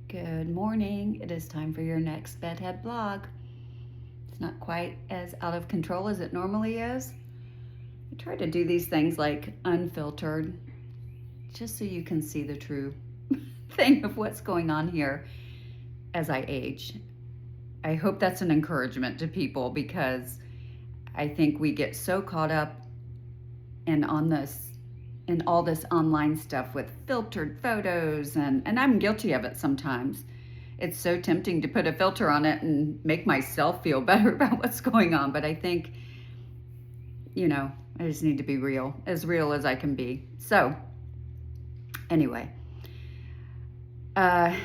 Good morning. It is time for your next bedhead blog. It's not quite as out of control as it normally is. I try to do these things like unfiltered, just so you can see the true thing of what's going on here as I age. I hope that's an encouragement to people because I think we get so caught up in all this online stuff with filtered photos, and I'm guilty of it sometimes. It's so tempting to put a filter on it and make myself feel better about what's going on, but I think, I just need to be real as I can be. So anyway, I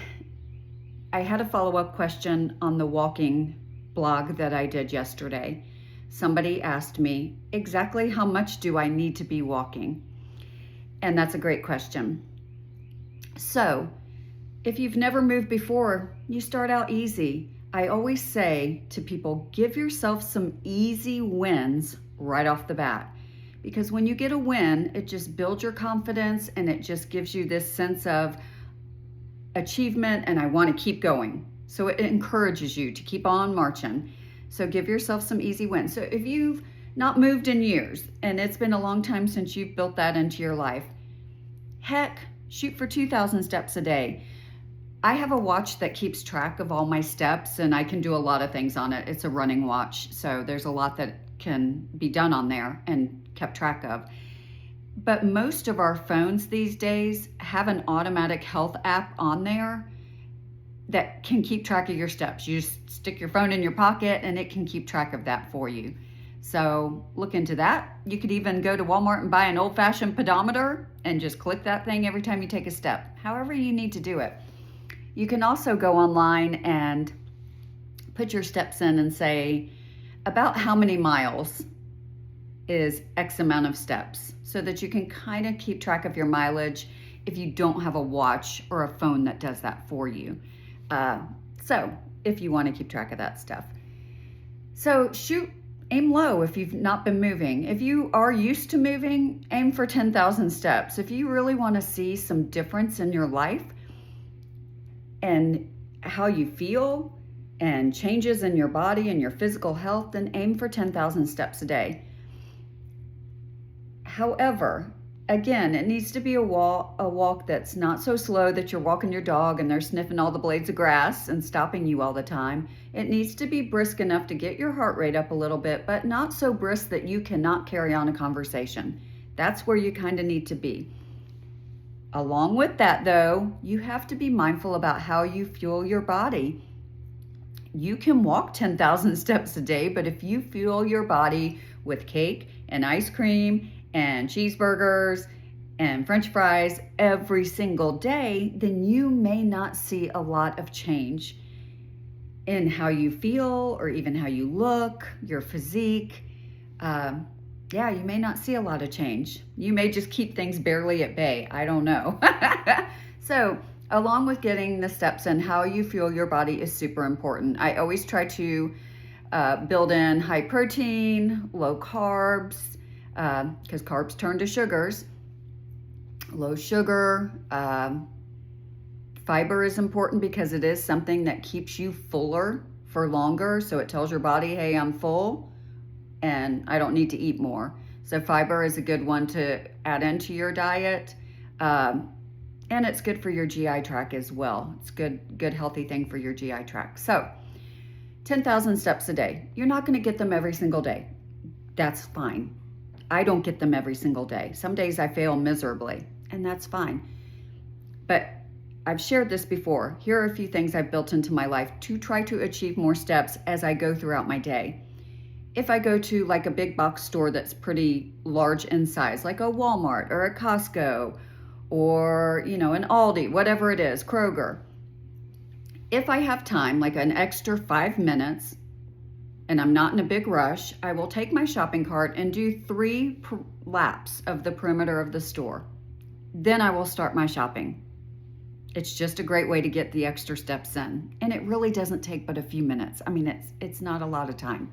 had a follow-up question on the walking blog that I did yesterday. Somebody asked me, exactly how much do I need to be walking? And that's a great question. So if you've never moved before, you start out easy. I always say to people, give yourself some easy wins right off the bat. Because when you get a win, it just builds your confidence and it just gives you this sense of achievement and I want to keep going. So it encourages you to keep on marching. So give yourself some easy wins. So if you've not moved in years and it's been a long time since you've built that into your life, heck, shoot for 2,000 steps a day. I have a watch that keeps track of all my steps and I can do a lot of things on it. It's a running watch, so there's a lot that can be done on there and kept track of. But most of our phones these days have an automatic health app on there that can keep track of your steps. You just stick your phone in your pocket and it can keep track of that for you. So look into that. You could even go to Walmart and buy an old-fashioned pedometer and just click that thing every time you take a step, however you need to do it. You can also go online and put your steps in and say about how many miles is X amount of steps so that you can kind of keep track of your mileage if you don't have a watch or a phone that does that for you. So if you want to keep track of that stuff. So aim low if you've not been moving. If you are used to moving, aim for 10,000 steps. If you really want to see some difference in your life and how you feel and changes in your body and your physical health, then aim for 10,000 steps a day. However, again, it needs to be a walk that's not so slow that you're walking your dog and they're sniffing all the blades of grass and stopping you all the time. It needs to be brisk enough to get your heart rate up a little bit, but not so brisk that you cannot carry on a conversation. That's where you kind of need to be. Along with that, though, you have to be mindful about how you fuel your body. You can walk 10,000 steps a day, but if you fuel your body with cake and ice cream and cheeseburgers and French fries every single day, then you may not see a lot of change in how you feel or even how you look, your physique. You may not see a lot of change. You may just keep things barely at bay. I don't know. So along with getting the steps in, how you fuel your body is super important. I always try to build in high protein, low carbs, because carbs turn to sugars. Low sugar. Fiber is important because it is something that keeps you fuller for longer. So it tells your body, hey, I'm full and I don't need to eat more. So fiber is a good one to add into your diet. And it's good for your GI tract as well. It's good healthy thing for your GI tract. So 10,000 steps a day. You're not going to get them every single day. That's fine. I don't get them every single day. Some days I fail miserably, and that's fine. But I've shared this before. Here are a few things I've built into my life to try to achieve more steps as I go throughout my day. If I go to like a big box store that's pretty large in size, like a Walmart or a Costco or, an Aldi, whatever it is, Kroger. If I have time, like an extra 5 minutes, and I'm not in a big rush, I will take my shopping cart and do 3 laps of the perimeter of the store. Then I will start my shopping. It's just a great way to get the extra steps in. And it really doesn't take but a few minutes. I mean, it's not a lot of time.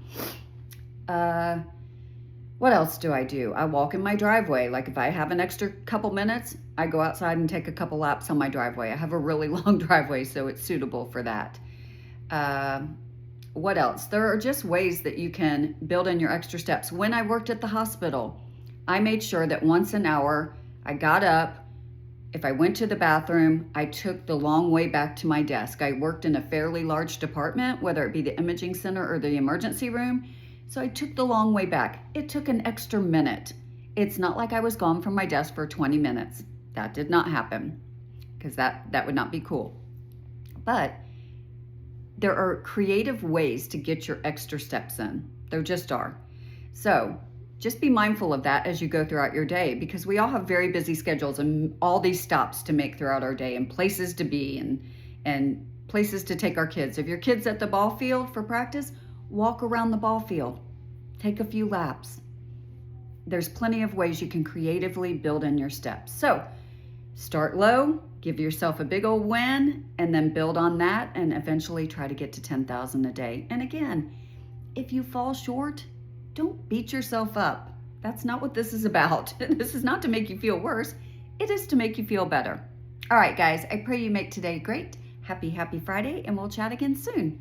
What else do? I walk in my driveway. Like if I have an extra couple minutes, I go outside and take a couple laps on my driveway. I have a really long driveway, so it's suitable for that. What else? There are just ways that you can build in your extra steps. When I worked at the hospital, I made sure that once an hour I got up. If I went to the bathroom, I took the long way back to my desk. I worked in a fairly large department, whether it be the imaging center or the emergency room. So I took the long way back. It took an extra minute. It's not like I was gone from my desk for 20 minutes. That did not happen, because that would not be cool. But there are creative ways to get your extra steps in. There just are. So just be mindful of that as you go throughout your day, because we all have very busy schedules and all these stops to make throughout our day, and places to be, and places to take our kids. If your kid's at the ball field for practice, walk around the ball field. Take a few laps. There's plenty of ways you can creatively build in your steps. So start low, give yourself a big old win, and then build on that, and eventually try to get to 10,000 a day. And again, if you fall short, don't beat yourself up. That's not what this is about. This is not to make you feel worse. It is to make you feel better. All right, guys, I pray you make today great. Happy Friday, and we'll chat again soon.